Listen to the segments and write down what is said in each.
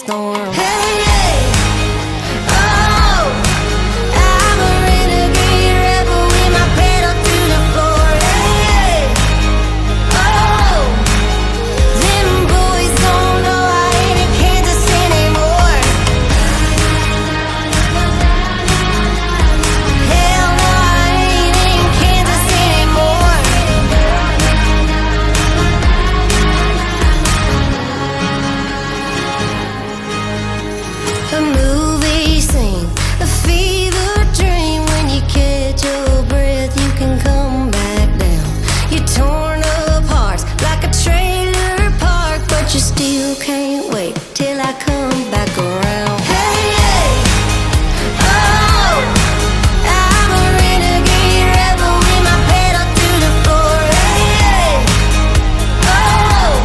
storm. Hey, hey, oh, I'm a renegade rebel with my pedal to the floor. Hey, oh, them boys don't know I ain't in Kansas anymore. Hell no, I ain't in Kansas anymore. A movie scene, a fever dream. When you catch your breath, you can come back down. You're torn apart like a trailer park, but you still can't wait till I come back around. Hey, hey, oh, I'm a renegade rebel with my pedal to the floor. Hey, hey, oh,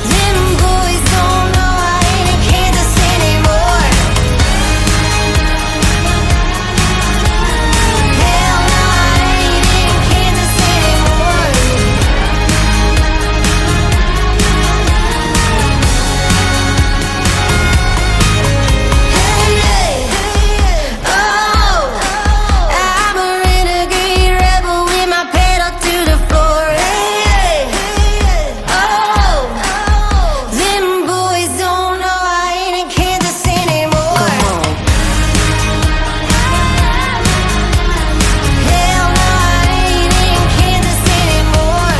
them boys don't know I ain't in Kansas anymore. Hell no, I ain't in Kansas anymore. Hey, hey, oh, I'm a renegade rebel with my pedal to the floor. Hey, oh, them boys don't know I ain't in Kansas anymore. Hell no, I ain't in Kansas anymore.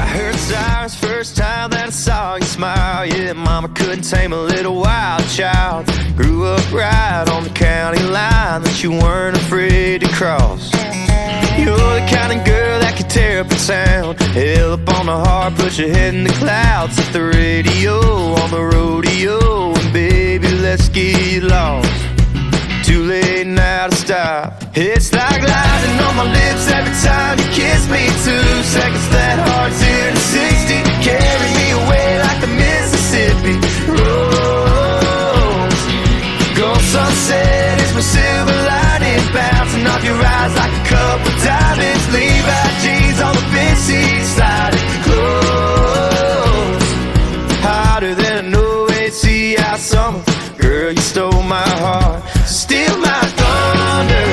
I heard sirens first time that I saw you smile. Yeah, mama couldn't tame a little wild child. Grew up right on the county line that you weren't afraid to cross. You're the kind of girl that could tear up a town. Hell up on the heart, put your head in the clouds. At the radio, on the rodeo, and baby, let's get lost. Too late now to stop. It's like lightning on my lips every time you kiss me. 2 seconds, that heart 0 to 60. Carry me away like the Mississippi rolls. Gold sunset is my silver lining, bouncing off your eyes like a couple diamonds. Levi jeans on the bench seat, sliding close. Hotter than an OACI summer. Girl, you stole my heart, steal my thunder.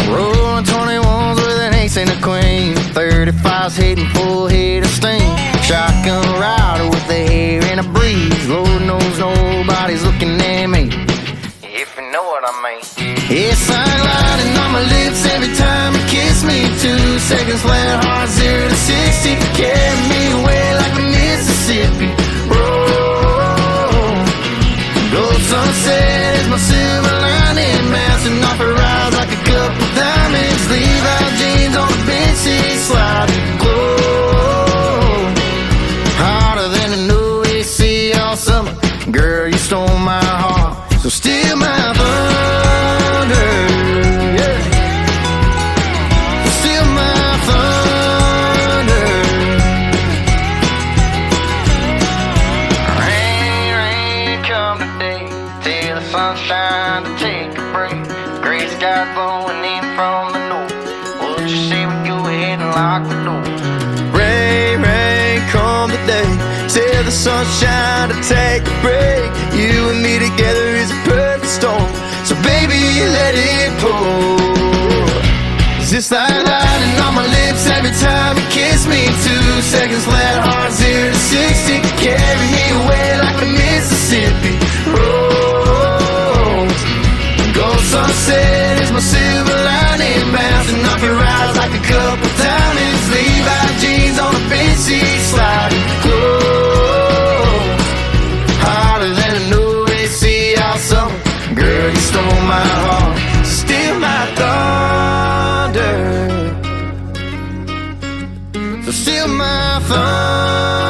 Rolling 21s with an ace and a queen, 35s hitting full head of steam. Shotgun rider with the hair and a breeze. Lord knows nobody's looking at me, if you know what I mean. It's like lightning on my lips every time you kiss me. 2 seconds, let heart 0 to 60. Carry me away like the Mississippi roll. Gold sunset is my silver lining, bouncing off her eyes like a couple diamonds. Levi jeans on the bench seat, sliding close. Hotter than an OAC all summer. Girl, you stole my heart, so steal my thunder. Yeah. So steal my thunder. Rain, rain, come today. Till the sunshine to take a break. Gray sky blowing in from the north. What you say we go ahead and lock the door? Rain, rain, come today. Till the sunshine to take a break. You and me together is a perfect storm. So baby, let it pour. It's just like lightning on my lips every time you kiss me. 2 seconds, let heart 0 to 60. Carry me away like the Mississippi rolls. Gold sunset is my silver lining, bouncing off your eyes like a couple diamonds. Levi jeans on the bench seat, sliding close. Hotter than an OAC all summer. Girl, you stole my heart, steal my thunder. So steal my thunder.